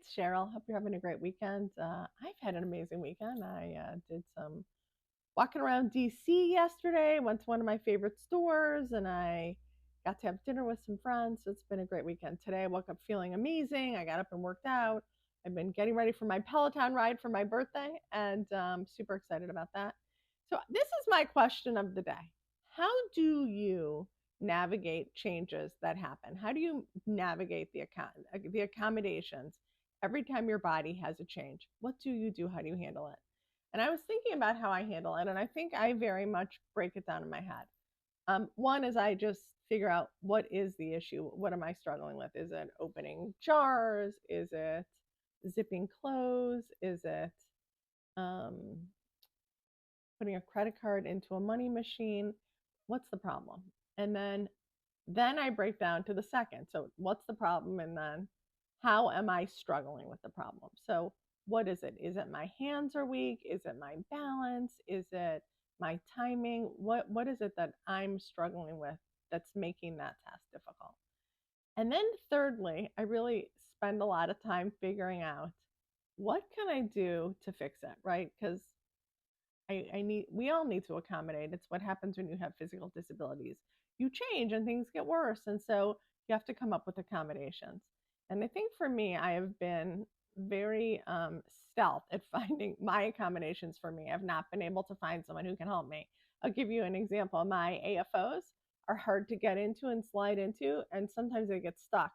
it's Cheryl. Hope you're having a great weekend. I've had an amazing weekend. I did some walking around DC yesterday, went to one of my favorite stores, and I got to have dinner with some friends. So it's been a great weekend. Today I woke up feeling amazing. I got up and worked out. I've been getting ready for my Peloton ride for my birthday, and super excited about that. So this is my question of the day. How do you navigate changes that happen? How do you navigate the accommodations every time your body has a change? What do you do? How do you handle it? And I was thinking about how I handle it, and I think I very much break it down in my head. One is I just figure out what is the issue. What am I struggling with? Is it opening jars? Is it zipping clothes? Is it um, putting a credit card into a money machine? What's the problem? And then I break down to the second. So what's the problem? And then how am I struggling with the problem? So what is it? Is it my hands are weak? Is it my balance? Is it my timing? What is it that I'm struggling with that's making that task difficult? And then thirdly, I really spend a lot of time figuring out what can I do to fix it, right? Because we all need to accommodate. It's what happens when you have physical disabilities. You change and things get worse. And so you have to come up with accommodations. And I think for me, I have been very stealth at finding my accommodations for me. I've not been able to find someone who can help me. I'll give you an example. My AFOs are hard to get into and slide into, and sometimes they get stuck.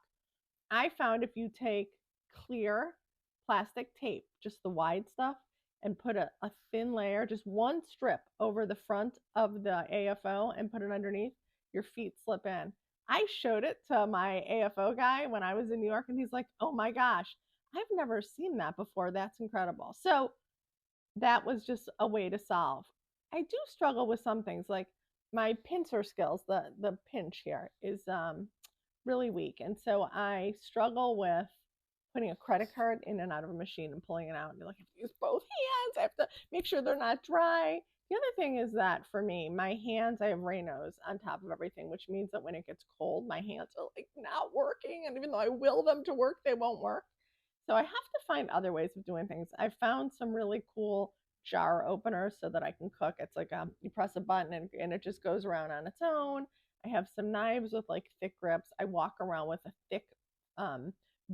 I found if you take clear plastic tape, just the wide stuff, and put a thin layer, just one strip over the front of the AFO and put it underneath, your feet slip in. I showed it to my AFO guy when I was in New York, and he's like, oh my gosh, I've never seen that before. That's incredible. So that was just a way to solve. I do struggle with some things like my pincer skills. The pinch here is really weak. And so I struggle with putting a credit card in and out of a machine and pulling it out. And like, I have to use both hands. I have to make sure they're not dry. The other thing is that for me, my hands, I have Raynaud's on top of everything, which means that when it gets cold, my hands are like not working. And even though I will them to work, they won't work. So I have to find other ways of doing things. I found some really cool jar openers so that I can cook. It's like you press a button and it just goes around on its own. I have some knives with like thick grips. I walk around with a thick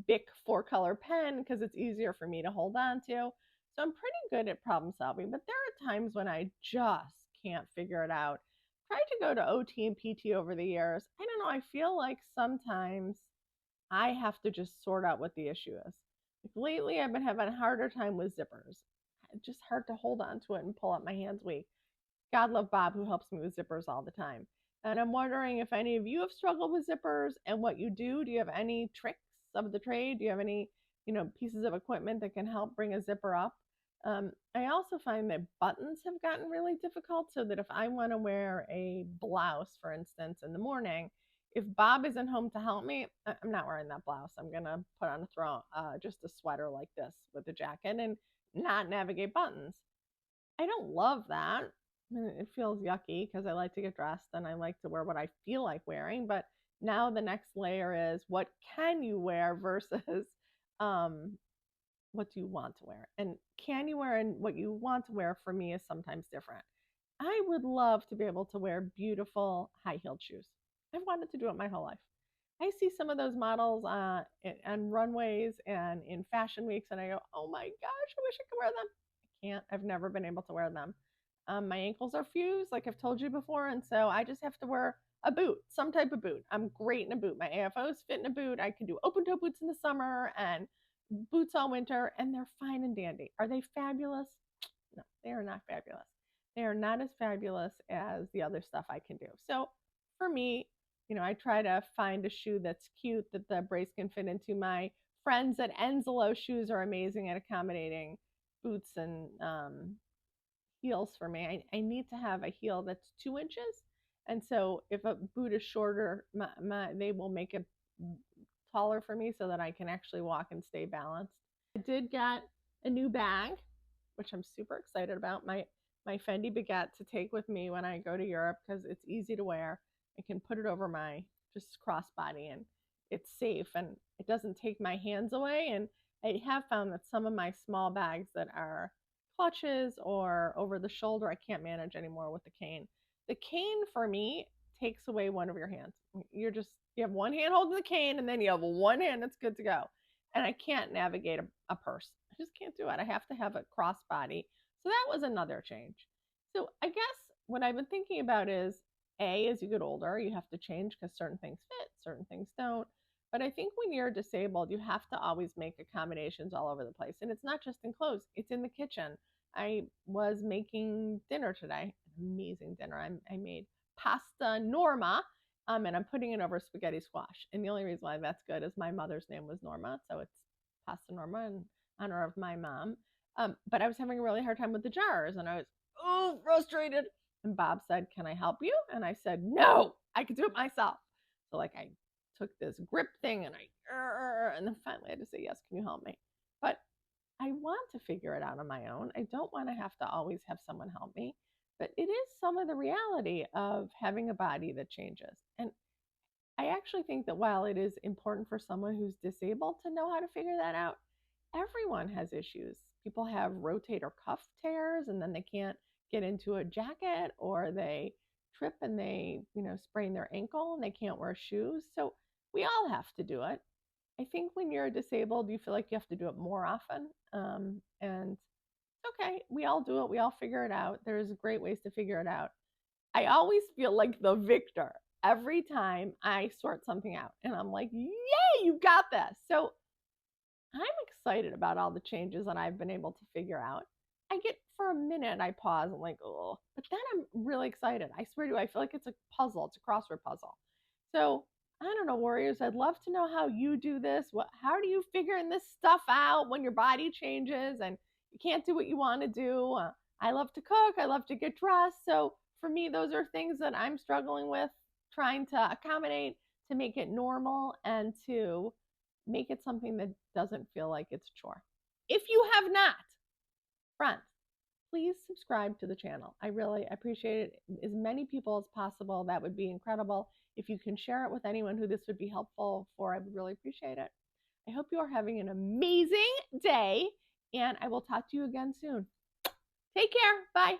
Bic 4-color pen because it's easier for me to hold on to. So I'm pretty good at problem solving, but there are times when I just can't figure it out. Tried to go to OT and PT over the years. I don't know. I feel like sometimes I have to just sort out what the issue is. Like lately, I've been having a harder time with zippers. It's just hard to hold on to it and pull up. My hands weak. God love Bob, who helps me with zippers all the time. And I'm wondering if any of you have struggled with zippers and what you do. Do you have any tricks of the trade? Do you have any, pieces of equipment that can help bring a zipper up? I also find that buttons have gotten really difficult, so that if I want to wear a blouse, for instance, in the morning, if Bob isn't home to help me, I'm not wearing that blouse. I'm gonna put on just a sweater like this with a jacket and not navigate buttons. I don't love that. It feels yucky because I like to get dressed and I like to wear what I feel like wearing. But now the next layer is what can you wear versus um, what do you want to wear? And can you wear and what you want to wear for me is sometimes different. I would love to be able to wear beautiful high heeled shoes. I've wanted to do it my whole life. I see some of those models on runways and in fashion weeks, and I go, oh my gosh, I wish I could wear them. I can't. I've never been able to wear them. My ankles are fused, like I've told you before, and so I just have to wear a boot, some type of boot. I'm great in a boot. My AFOs fit in a boot. I can do open toe boots in the summer and boots all winter, and they're fine and dandy. Are they fabulous? No, they are not fabulous. They are not as fabulous as the other stuff I can do. So for me, I try to find a shoe that's cute that the brace can fit into. My friends at Enzelo shoes are amazing at accommodating boots and heels for me. I need to have a heel that's 2 inches. And so if a boot is shorter, they will make it taller for me so that I can actually walk and stay balanced. I did get a new bag, which I'm super excited about. My Fendi baguette to take with me when I go to Europe because it's easy to wear. I can put it over my just crossbody and it's safe and it doesn't take my hands away. And I have found that some of my small bags that are clutches or over the shoulder, I can't manage anymore with the cane. The cane for me takes away one of your hands. You have one hand holding the cane and then you have one hand that's good to go. And I can't navigate a purse. I just can't do it. I have to have a crossbody. So that was another change. So I guess what I've been thinking about is as you get older, you have to change because certain things fit, certain things don't. But I think when you're disabled, you have to always make accommodations all over the place. And it's not just in clothes, it's in the kitchen. I was making dinner today, an amazing dinner. I made pasta Norma, and I'm putting it over spaghetti squash. And the only reason why that's good is my mother's name was Norma. So it's pasta Norma in honor of my mom. But I was having a really hard time with the jars and I was, frustrated. And Bob said, "Can I help you?" And I said, "No, I can do it myself." So, like, I took this grip thing and then finally I had to say, "Yes, can you help me?" But I want to figure it out on my own. I don't want to have to always have someone help me. But it is some of the reality of having a body that changes. And I actually think that while it is important for someone who's disabled to know how to figure that out, everyone has issues. People have rotator cuff tears and then they can't get into a jacket or they trip and they, sprain their ankle and they can't wear shoes. So we all have to do it. I think when you're disabled, you feel like you have to do it more often. And okay, we all do it. We all figure it out. There's great ways to figure it out. I always feel like the victor every time I sort something out. And I'm like, yay, you got this. So I'm excited about all the changes that I've been able to figure out. I get for a minute, I pause, I'm like, oh, but then I'm really excited. I swear to you, I feel like it's a puzzle, it's a crossword puzzle. So I don't know, Warriors, I'd love to know how you do this. How do you figure this stuff out when your body changes and you can't do what you want to do? I love to cook, I love to get dressed. So for me, those are things that I'm struggling with, trying to accommodate to make it normal and to make it something that doesn't feel like it's a chore. If you have not, friends, please subscribe to the channel. I really appreciate it. As many people as possible, that would be incredible. If you can share it with anyone who this would be helpful for, I would really appreciate it. I hope you are having an amazing day, and I will talk to you again soon. Take care. Bye.